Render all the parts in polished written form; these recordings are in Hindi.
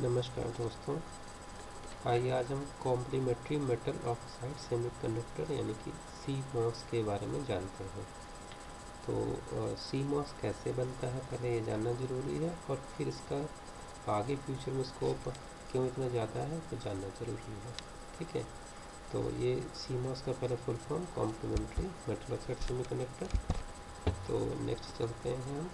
नमस्कार दोस्तों। आइए आज हम कॉम्प्लीमेंट्री मेटल ऑक्साइड सेमीकंडक्टर यानी कि CMOS के बारे में जानते हैं। तो CMOS कैसे बनता है पहले ये जानना ज़रूरी है, और फिर इसका आगे फ्यूचर में स्कोप क्यों इतना ज़्यादा है तो जानना ज़रूरी है। ठीक है, तो ये CMOS का पहले full form complementary metal oxide semiconductor. तो नेक्स्ट चलते हैं हम।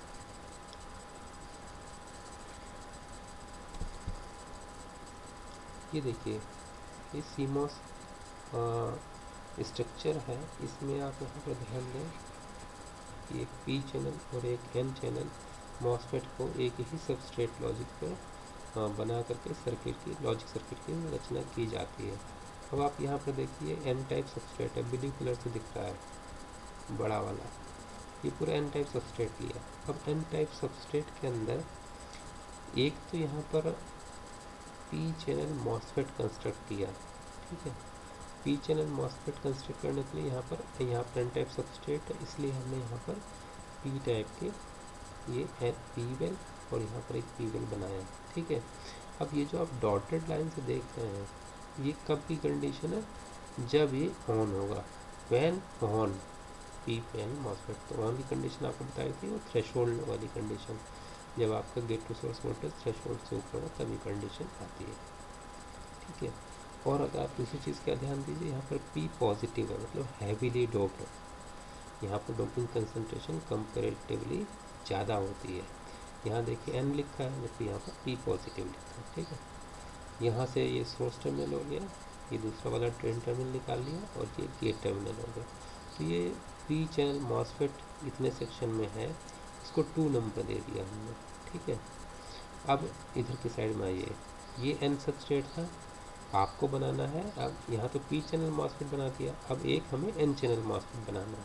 ये देखिए, ये CMOS स्ट्रक्चर है। इसमें आप यहाँ पर ध्यान दें कि एक P चैनल और एक N चैनल मॉसफेट को एक ही सबस्ट्रेट लॉजिक पर बना करके लॉजिक सर्किट की रचना की जाती है। अब आप यहाँ पर देखिए N टाइप सबस्ट्रेट है, ब्लू कलर से दिख रहा है बड़ा वाला, ये पूरा N टाइप सबस्ट्रेट लिया। अब N टाइप सबस्ट्रेट के अंदर एक तो यहाँ पर P चैनल मॉसफेट कंस्ट्रक्ट किया। ठीक है, P चैनल मॉसफेट कंस्ट्रक्ट करने के लिए यहाँ पर N टाइप सबस्ट्रेट है, इसलिए हमने यहाँ पर P टाइप के ये P वेल और यहाँ पर एक P वेल बनाया। ठीक है, अब ये जो आप डॉटेड लाइन से देख रहे हैं, ये कब की कंडीशन है? जब ये ऑन होगा, when on P panel MOSFET. तो ऑन की कंडीशन आपको बताई थी वो थ्रेशोल्ड वाली कंडीशन, जब आपका gate to source voltage threshold से ऊपर हो तभी कंडीशन आती है। ठीक है, और अगर आप दूसरी चीज़ का ध्यान दीजिए, यहाँ पर P पॉजिटिव है, मतलब हैवीली डोप्ड है। यहाँ पर डोपिंग कंसनट्रेशन कंपेरेटिवली ज़्यादा होती है। यहाँ देखिए N लिखा है, जबकि यहाँ पर P पॉजिटिव लिखा है। ठीक है, यहाँ से ये सोर्स टर्मिनल हो गया, ये दूसरा वाला ड्रेन टर्मिनल निकाल लिया, और ये गेट टर्मिनल हो गया। तो ये P चैनल मॉसफेट इतने सेक्शन में है, इसको 2 नंबर दे दिया हमने। ठीक है, अब इधर की साइड में आइए, ये N सबस्ट्रेट था, आपको बनाना है। अब यहाँ तो P चैनल मॉसफेट बना दिया, अब एक हमें N चैनल मॉसफेट बनाना है।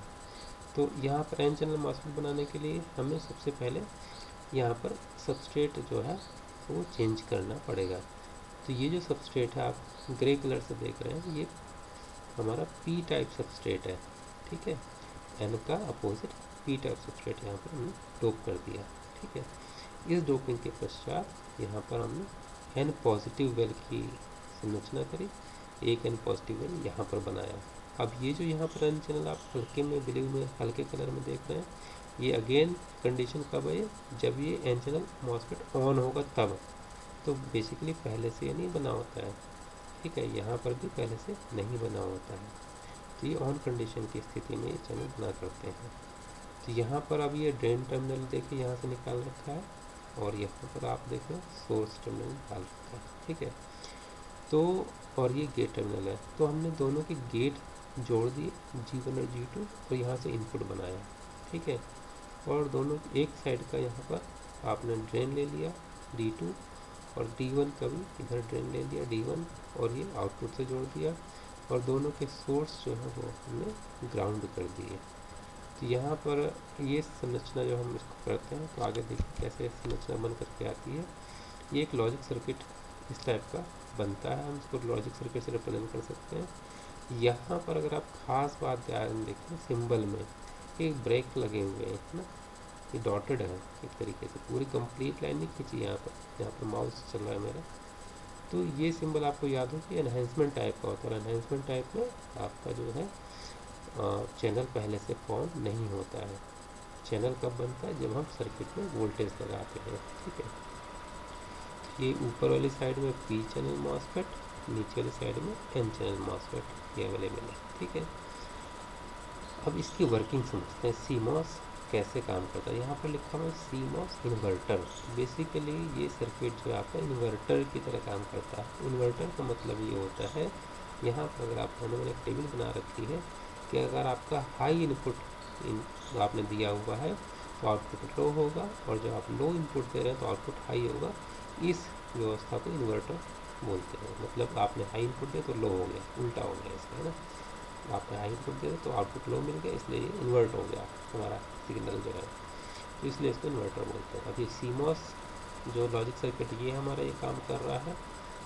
तो यहाँ पर N चैनल मॉसफेट बनाने के लिए हमें सबसे पहले यहाँ पर सबस्ट्रेट जो है वो चेंज करना पड़ेगा। तो ये जो सबस्ट्रेट है आप ग्रे कलर से देख रहे हैं, ये हमारा P टाइप सबस्ट्रेट है। ठीक है, N का अपोजिट P टाइप सबस्ट्रेट यहाँ पर हमने डोप कर दिया। ठीक है, इस डोपिंग के पश्चात यहाँ पर हमने N पॉजिटिव वेल की संरचना करी, एक N पॉजिटिव वेल यहाँ पर बनाया। अब ये जो यहाँ पर N चैनल आप हल्के में ब्लू में हल्के कलर में देख रहे हैं, ये अगेन कंडीशन कब है? जब ये N चैनल मॉसफेट ऑन होगा तब। तो बेसिकली पहले से ये नहीं बना होता है। ठीक है, यहाँ पर भी पहले से नहीं बना होता है। तो ये ऑन कंडीशन की स्थिति में ये चैनल बना करते हैं। तो यहाँ पर अब ये ड्रेन टर्मिनल देखिए यहाँ से निकाल रखा है, और यहाँ पर आप देखें सोर्स टर्मिनल निकाल रखा है। ठीक है, तो और ये गेट टर्मिनल है, तो हमने दोनों के गेट जोड़ दिए, G1 और G2, और यहाँ से इनपुट बनाया। ठीक है, और दोनों एक साइड का यहाँ पर आपने ड्रेन ले लिया D2, और D1 का भी इधर ड्रेन ले लिया D1, और ये आउटपुट से जोड़ दिया, और दोनों के सोर्स जो है वो हमने ग्राउंड कर दिए। तो यहाँ पर ये संरचना जो हम इसको करते हैं, तो आगे देखिए कैसे संरचना बन करके आती है। ये एक लॉजिक सर्किट इस टाइप का बनता है, हम इसको लॉजिक सर्किट से रिप्रेजेंट कर सकते हैं। यहाँ पर अगर आप खास बात ध्यान देखें, सिंबल में एक ब्रेक लगे हुए हैं ना, ये डॉटेड है एक तरीके से, पूरी कंप्लीट लाइन नहीं खींची यहाँ पर माउस चल रहा है मेरा। तो ये सिंबल आपको याद हो कि एनहेंसमेंट टाइप का होता है, एनहेंसमेंट टाइप में आपका जो है चैनल पहले से फॉर्म नहीं होता है। चैनल कब बनता है? जब हम सर्किट में वोल्टेज लगाते हैं। ठीक है, ये ऊपर वाली साइड में P चैनल मॉसफेट, नीचे वाली साइड में N चैनल मॉसफेट ये अवेलेबल है। ठीक है, अब इसकी वर्किंग समझते हैं, CMOS कैसे काम करता है। यहाँ पर लिखा हुआ है CMOS इन्वर्टर। बेसिकली ये सर्किट जो है आपका इन्वर्टर की तरह काम करता है। इन्वर्टर का मतलब ये होता है, यहाँ पर अगर आप मैंने एक टेबल बना रखी है कि अगर आपका हाई इनपुट आपने दिया हुआ है तो आउटपुट लो होगा, और जब आप लो इनपुट दे रहे हैं तो आउटपुट हाई होगा। इस व्यवस्था को इन्वर्टर बोलते हैं। मतलब आपने हाई इनपुट दिया तो लो हो गया, उल्टा हो गया इसका, है ना। आपने हाई इनपुट दिया तो आउटपुट लो मिल गया, इसलिए ये इन्वर्ट हो गया हमारा सिग्नल जो है, तो इसलिए इसको इन्वर्टर बोलते हैं। अब ये CMOS जो लॉजिक सर्किट ये हमारा ये काम कर रहा है,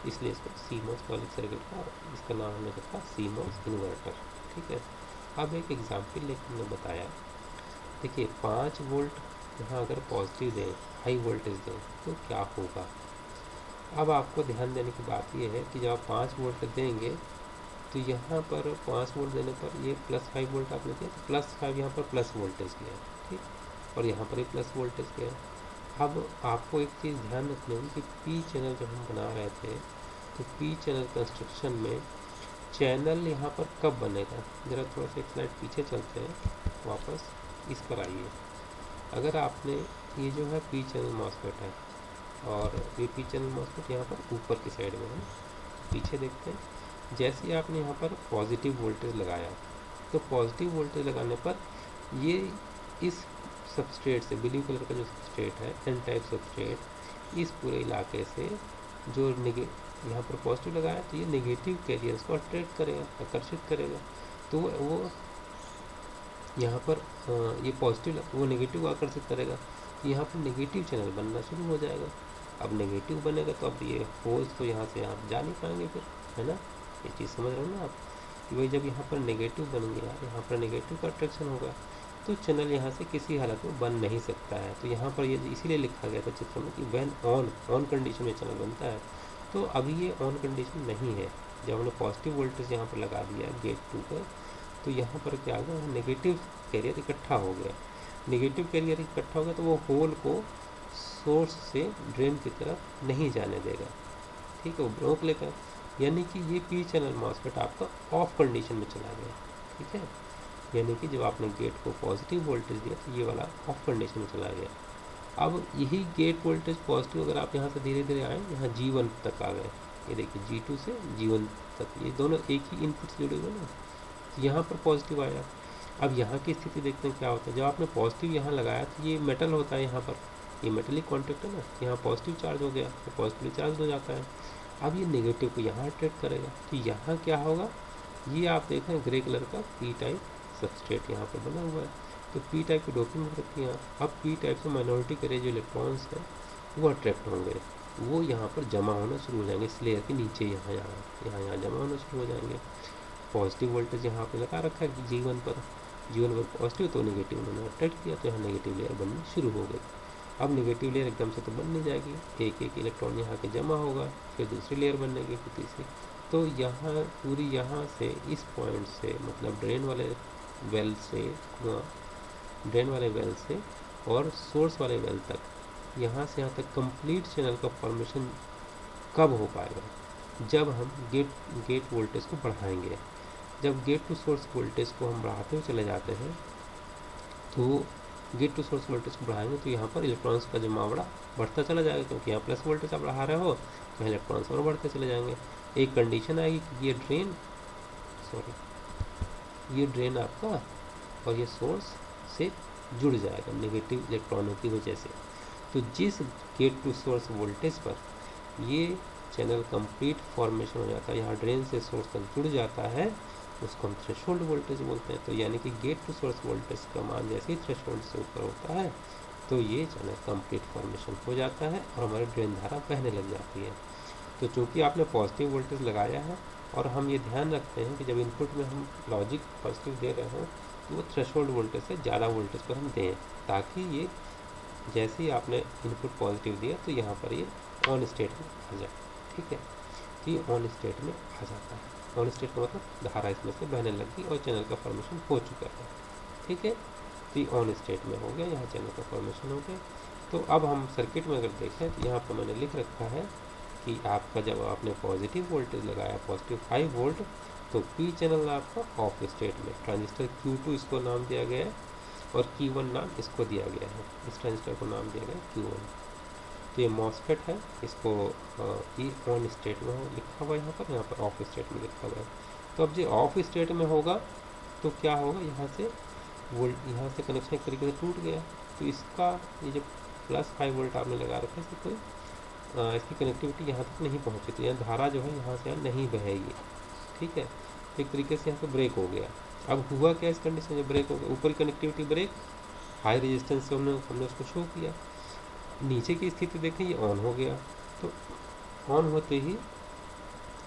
इसलिए इसको CMOS लॉजिक सर्किट का इसका नाम हमने रखा CMOS इन्वर्टर। ठीक है, अब एक एग्जाम्पल लेकर हमने बताया, देखिए 5 वोल्ट यहाँ अगर पॉजिटिव दें, हाई वोल्टेज दें, तो क्या होगा। अब आपको ध्यान देने की बात यह है कि जब आप 5 वोल्ट देंगे तो यहाँ पर 5 वोल्ट देने पर ये +5 वोल्ट आपने दिया, तो +5 यहाँ पर प्लस वोल्टेज गया, ठीक, और यहाँ पर ही प्लस वोल्टेज गया। अब आपको एक चीज़ ध्यान रखनी होगी कि पी चैनल जब हम बना रहे थे तो पी चैनल कंस्ट्रक्शन में चैनल यहाँ पर कब बनेगा, ज़रा थोड़ा सा एक स्लाइड पीछे चलते हैं, वापस इस पर आइए। अगर आपने ये जो है पी चैनल मॉसफेट है और ये पी चैनल मॉसफेट यहाँ पर ऊपर की साइड में है, पीछे देखते हैं। जैसे ही आपने यहाँ पर पॉजिटिव वोल्टेज लगाया तो पॉजिटिव वोल्टेज लगाने पर ये इस सबस्ट्रेट से, ब्लू कलर का जो सबस्ट्रेट है एन टाइप सबस्ट्रेट, इस पूरे इलाके से जो यहाँ पर पॉजिटिव लगाया तो ये नेगेटिव कैरियर्स को अट्रैक्ट करेगा, आकर्षित करेगा। तो वो यहाँ पर ये पॉजिटिव वो नेगेटिव आकर्षित करेगा, यहाँ पर नेगेटिव चैनल बनना शुरू हो जाएगा। अब नेगेटिव बनेगा तो अब ये होल्स तो यहाँ से आप जा नहीं पाएंगे फिर, है ना, ये चीज़ समझ रहे हो ना आप कि भाई जब यहाँ पर नेगेटिव बन गया, यहाँ पर नेगेटिव का अट्रैक्शन होगा तो चैनल यहाँ से किसी हालत में बन नहीं सकता है। तो यहाँ पर ये इसीलिए लिखा गया था चित्र में कि व्हेन ऑन कंडीशन में चैनल बनता है। तो अभी ये ऑन कंडीशन नहीं है। जब हमने पॉजिटिव वोल्टेज यहाँ पर लगा दिया गेट 2 पर, तो यहाँ पर क्या होगा, नेगेटिव कैरियर इकट्ठा हो गया। नेगेटिव कैरियर इकट्ठा हो गया तो वो होल को सोर्स से ड्रेन की तरफ नहीं जाने देगा, ठीक है, वो रोक लेगा। यानी कि ये पी चैनल मॉसफेट आपका ऑफ कंडीशन में चला गया, ठीक है। यानी कि जब आपने गेट को पॉजिटिव वोल्टेज दिया तो ये वाला ऑफ कंडीशन में चला गया। अब यही गेट वोल्टेज पॉजिटिव, अगर आप यहाँ से धीरे धीरे आए, यहाँ G1 तक आ गए, ये देखिए G2 से G1 तक, ये दोनों एक ही इनपुट से जुड़े हुए ना, तो यहाँ पर पॉजिटिव आया। अब यहाँ की स्थिति देखते हैं क्या होता है। जब आपने पॉजिटिव यहाँ लगाया तो ये मेटल होता है, यहाँ पर ये मेटलिक कॉन्टैक्ट है ना, यहाँ पॉजिटिव चार्ज हो गया तो पॉजिटिव चार्ज हो जाता है। अब ये नेगेटिव को यहाँ अट्रैक्ट करेगा तो यहाँ क्या होगा, ये आप देखें ग्रे कलर का पी टाइप सबस्ट्रेट यहाँ पर बना हुआ है। तो पी टाइप की डोपिंग हो रखी है। अब पी टाइप से माइनॉरिटी करे जो इलेक्ट्रॉन्स हैं वो अट्रैक्ट होंगे, वो यहाँ पर जमा होना शुरू हो जाएंगे, इस लेयर के नीचे यहाँ जमा होना शुरू हो जाएंगे। पॉजिटिव वोल्टेज यहाँ पे लगा रखा है G1 पर पॉजिटिव, तो नेगेटिव उन्होंने अट्रैक्ट किया तो यहाँ नेगेटिव लेयर बननी शुरू हो गई। अब नेगेटिव लेयर एकदम से तो बन नहीं जाएगी, एक एक इलेक्ट्रॉन यहाँ के जमा होगा, फिर दूसरी लेयर बनेगी, फिर तीसरी। तो यहाँ पूरी यहाँ से इस पॉइंट से, मतलब ड्रेन वाले वेल से और सोर्स वाले वेल तक, यहाँ से यहाँ तक कंप्लीट चैनल का फॉर्मेशन कब हो पाएगा, जब हम गेट वोल्टेज को बढ़ाएंगे। जब गेट टू सोर्स वोल्टेज को हम बढ़ाते हुए चले जाते हैं तो गेट टू सोर्स वोल्टेज को बढ़ाएंगे तो यहाँ पर इलेक्ट्रॉन्स का जमावड़ा बढ़ता चला जाएगा, क्योंकि यहाँ प्लस वोल्टेज आप बढ़ा रहे हो तो इलेक्ट्रॉन्स और बढ़ते चले जाएंगे। एक कंडीशन आएगी कि ये ड्रेन आपका और ये सोर्स से जुड़ जाएगा नेगेटिव इलेक्ट्रॉनों की वजह से। तो जिस गेट टू सोर्स वोल्टेज पर ये चैनल कंप्लीट फॉर्मेशन हो जाता है, यहाँ ड्रेन से सोर्स तक जुड़ जाता है, उसको हम थ्रेशोल्ड वोल्टेज बोलते हैं। तो यानी कि गेट टू सोर्स वोल्टेज का मान जैसे ही थ्रेशोल्ड से ऊपर होता है तो ये चैनल कंप्लीट फॉर्मेशन हो जाता है और हमारी ड्रेन धारा बहने लग जाती है। तो चूँकि आपने पॉजिटिव वोल्टेज लगाया है और हम ये ध्यान रखते हैं कि जब इनपुट में हम लॉजिक पॉजिटिव दे रहे हो तो वो थ्रेशोल्ड वोल्टेज से ज़्यादा वोल्टेज पर हम दें, ताकि ये जैसे ही आपने इनपुट पॉजिटिव दिया तो यहाँ पर ये ऑन स्टेट में आ जाए, ठीक है। तो ये ऑन स्टेट में आ जाता है। ऑन स्टेट का मतलब धारा इसमें से बहने लगी और चैनल का फॉर्मेशन हो चुका है, ठीक है। तो ये ऑन स्टेट में हो गया, यहाँ चैनल का फॉर्मेशन हो गया। तो अब हम सर्किट में अगर देखें तो यहाँ पर मैंने लिख रखा है कि आपका जब आपने पॉजिटिव वोल्टेज लगाया, पॉजिटिव 5 वोल्ट, तो पी चैनल आपका ऑफ स्टेट में, ट्रांजिस्टर Q2 इसको नाम दिया गया है और Q1 नाम इसको दिया गया है, इस ट्रांजिस्टर को नाम दिया गया है Q1। तो ये मॉसफेट है, इसको ये ऑन स्टेट में लिखा हुआ है, यहाँ पर ऑफ स्टेट में लिखा हुआ है। तो अब जो ऑफ स्टेट में होगा तो क्या होगा, यहाँ से कनेक्शन एक तरीके से टूट गया। तो इसका ये जो +5 वोल्ट आपने लगा रखा है, इससे कोई इसकी कनेक्टिविटी यहाँ तक नहीं पहुँची, तो यहाँ धारा जो है यहाँ से यहाँ नहीं बहेगी, ठीक है। एक तरीके से यहाँ पे ब्रेक हो गया। अब हुआ क्या इस कंडीशन में, ब्रेक हो गया, ऊपर कनेक्टिविटी ब्रेक, हाई रेजिस्टेंस से हमने उसको शो किया। नीचे की स्थिति देखें, ये ऑन हो गया। तो ऑन होते ही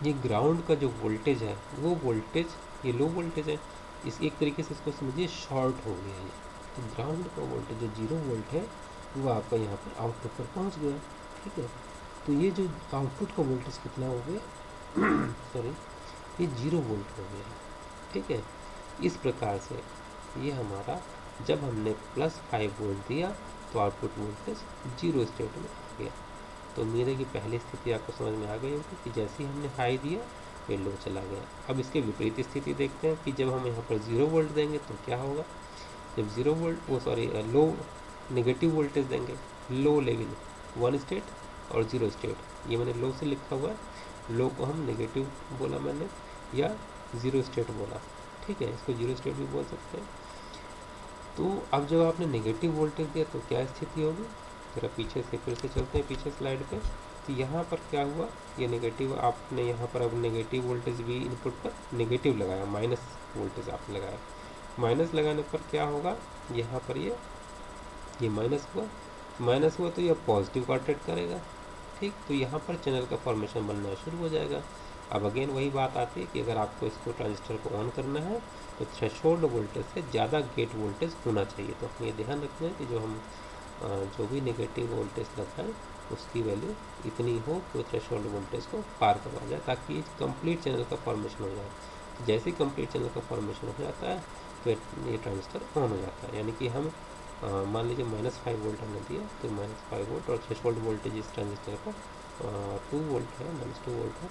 ये ग्राउंड का जो वोल्टेज है वो वोल्टेज, ये लो वोल्टेज है, इस एक तरीके से इसको समझिए शॉर्ट हो गया ये। तो ग्राउंड का वोल्टेज जो 0 वोल्ट है वो आपका यहाँ पर आउटपुट पर पहुँच गया, ठीक है। तो ये जो आउटपुट का वोल्टेज कितना हो गया सॉरी, ये 0 वोल्ट हो गया, ठीक है। इस प्रकार से ये हमारा जब हमने +5 वोल्ट दिया तो आउटपुट वोल्टेज 0 स्टेट में आ गया। तो उम्मीद है कि पहली स्थिति आपको समझ में आ गई होगी कि जैसे ही हमने हाई दिया ये लो चला गया। अब इसके विपरीत स्थिति देखते हैं कि जब हम यहाँ पर 0 वोल्ट देंगे तो क्या होगा। जब 0 वोल्ट लो नेगेटिव वोल्टेज देंगे, लो लेवल 1 स्टेट और 0 स्टेट, ये मैंने लो से लिखा हुआ है, लो को हम नेगेटिव बोला मैंने या 0 स्टेट बोला, ठीक है, इसको 0 स्टेट भी बोल सकते हैं। तो अब जब आपने नेगेटिव वोल्टेज दिया तो क्या स्थिति होगी, जरा पीछे से फिर से चलते हैं पीछे स्लाइड पे। तो यहाँ पर क्या हुआ, ये नेगेटिव आपने यहाँ पर अब नेगेटिव वोल्टेज भी इनपुट पर नेगेटिव लगाया, माइनस वोल्टेज आपने लगाया। माइनस लगाने पर क्या होगा, यहाँ पर ये माइनस हुआ तो ये पॉजिटिव को अट्रैक्ट करेगा, ठीक। तो यहाँ पर चैनल का फॉर्मेशन बनना शुरू हो जाएगा। अब अगेन वही बात आती है कि अगर आपको इसको ट्रांजिस्टर को ऑन करना है तो थ्रेशोल्ड वोल्टेज से ज़्यादा गेट वोल्टेज होना चाहिए। तो हमें ध्यान रखना है कि जो भी नेगेटिव वोल्टेज लगाएं उसकी वैल्यू इतनी हो कि थ्रेशोल्ड वोल्टेज को पार करवा जाए, ताकि कंप्लीट चैनल का फॉर्मेशन हो जाए। तो जैसे ही कंप्लीट चैनल का फॉर्मेशन हो जाता है तो ये ट्रांजिस्टर ऑन हो जाता है। यानी कि हम मान लीजिए -5 वोल्ट हमने दिया तो -5 वोल्ट और थ्रेशोल्ड वोल्टेज इस ट्रांजिस्टर का 2 वोल्ट है, -2 वोल्ट है,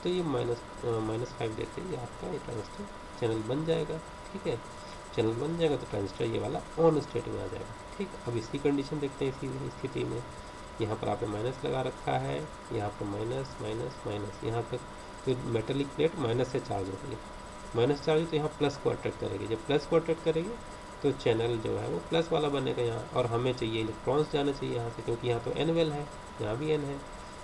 तो ये -5 देते ही आपका ये ट्रांजिस्टर चैनल बन जाएगा, ठीक है। चैनल बन जाएगा तो ट्रांजिस्टर ये वाला ऑन स्टेट में आ जाएगा, ठीक। अब इसकी कंडीशन देखते हैं। इसी स्थिति में यहाँ पर आपने माइनस लगा रखा है, यहाँ पर माइनस माइनस माइनस, यहाँ तक तो मेटेलिक प्लेट माइनस से चार्ज हो गई, माइनस चार्ज तो यहाँ प्लस को अट्रैक्ट करेगी। जब प्लस को अट्रैक्ट करेगी तो चैनल जो है वो प्लस वाला बनेगा यहाँ, और हमें चाहिए इलेक्ट्रॉन्स जाने चाहिए यहाँ से, क्योंकि यहाँ तो n वेल है, यहाँ भी n है।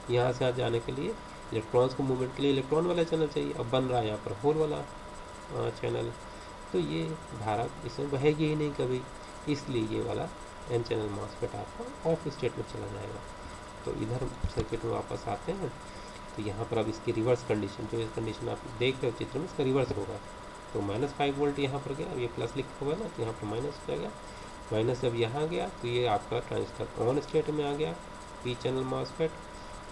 यहाँ से यहाँ जाने के लिए इलेक्ट्रॉन्स को मूवमेंट के लिए इलेक्ट्रॉन वाला चैनल चाहिए। अब बन रहा है यहाँ पर होल वाला चैनल, तो ये धारा इसमें बहेगी ही नहीं कभी, इसलिए ये वाला n चैनल मॉसफेट आपका ऑफ स्टेट में चला जाएगा। तो इधर सर्किट में वापस आते हैं। तो यहाँ पर अब इसकी रिवर्स कंडीशन, जो इस कंडीशन आप देख रहे हो चित्र में, इसका रिवर्स होगा। तो -5 वोल्ट यहाँ पर गया, अब ये प्लस लिखा हुआ है ना, तो यहाँ पर माइनस हो जाएगा। माइनस जब यहाँ गया तो ये आपका ट्रांजिस्टर ऑन स्टेट में आ गया, पी चैनल मॉसफेट,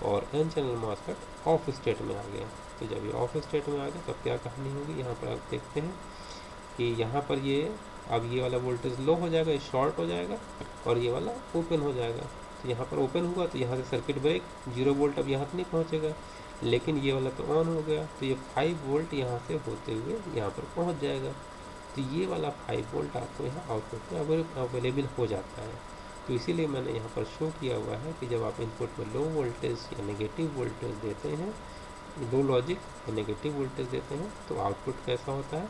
और N channel MOSFET off state में आ गया। तो जब ये ऑफ स्टेट में आ गया तब क्या कहानी होगी, यहाँ पर आप देखते हैं कि यहाँ पर अब ये वाला वोल्टेज लो हो जाएगा, ये शॉर्ट हो जाएगा, और ये वाला ओपन हो जाएगा। तो यहाँ पर ओपन हुआ तो यहाँ से सर्किट ब्रेक, 0 वोल्ट अब यहाँ तक नहीं पहुँचेगा, लेकिन ये वाला तो ऑन हो गया, तो ये 5 वोल्ट यहाँ से होते हुए यहाँ पर पहुँच जाएगा। तो ये वाला 5 वोल्ट आपको यहाँ आउटपुट में अवेलेबल हो जाता है। तो इसीलिए मैंने यहाँ पर शो किया हुआ है कि जब आप इनपुट में लो वोल्टेज या नेगेटिव वोल्टेज देते हैं, लो लॉजिक या नेगेटिव वोल्टेज देते हैं, तो आउटपुट कैसा होता है,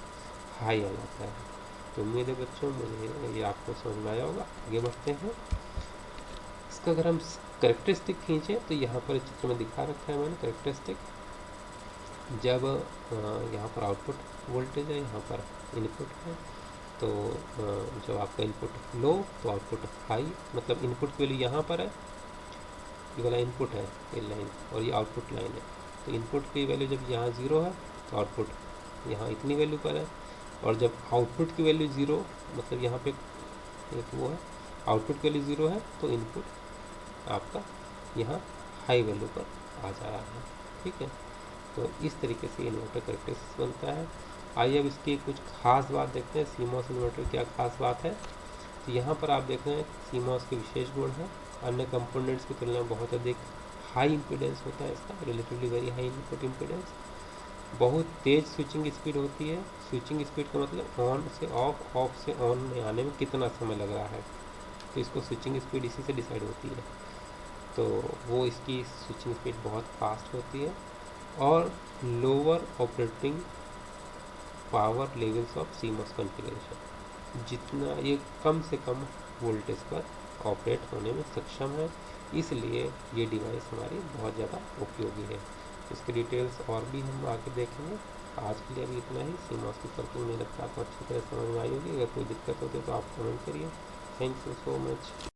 हाई आ जाता है। तो उम्मीद है बच्चों मुझे ये आपको समझ में आया होगा। आगे बढ़ते हैं। इसका अगर हम करेक्टरिस्टिक खींचें तो यहाँ पर चित्र में दिखा रखा है मैंने करेक्टरिस्टिक। जब यहाँ पर आउटपुट वोल्टेज है, यहाँ पर इनपुट है, तो जब आपका इनपुट लो तो आउटपुट हाई, मतलब इनपुट की वैल्यू यहाँ पर है, ये वाला इनपुट है ये लाइन, और ये आउटपुट लाइन है। तो इनपुट की वैल्यू जब यहाँ 0 है तो आउटपुट यहाँ इतनी वैल्यू पर है, और जब आउटपुट की वैल्यू 0, मतलब यहाँ पे एक वो है, आउटपुट की वैल्यू 0 है तो इनपुट आपका यहाँ हाई वैल्यू पर आ जा रहा है, ठीक है। तो इस तरीके से इन्वर्टर करेक्टरिस्टिक्स बनता है। आइए अब इसकी कुछ खास बात देखते हैं, सीमॉस इन्वर्टर क्या खास बात है। तो यहाँ पर आप देख रहे हैं सीमॉस के विशेष गुण है, अन्य कंपोनेंट्स की तुलना में बहुत अधिक हाई इम्पीडेंस होता है इसका, relatively very high input impedance, बहुत तेज़ स्विचिंग स्पीड होती है। स्विचिंग स्पीड का मतलब ऑन से ऑफ, ऑफ से ऑन में आने में कितना समय लग रहा है, तो इसको स्विचिंग स्पीड इसी से डिसाइड होती है। तो वो इसकी स्विचिंग स्पीड बहुत फास्ट होती है, और lower operating power levels of CMOS configuration, जितना ये कम से कम वोल्टेज पर ऑपरेट होने में सक्षम है, इसलिए ये डिवाइस हमारी बहुत ज़्यादा उपयोगी है। इसकी डिटेल्स और भी हम आगे देखेंगे। आज के लिए अभी इतना ही। सीमॉस की सर्किट में लगता है आपको अच्छी तरह समझ में आई होगी। अगर कोई दिक्कत होती है तो आप कमेंट करिए। Thank you so much.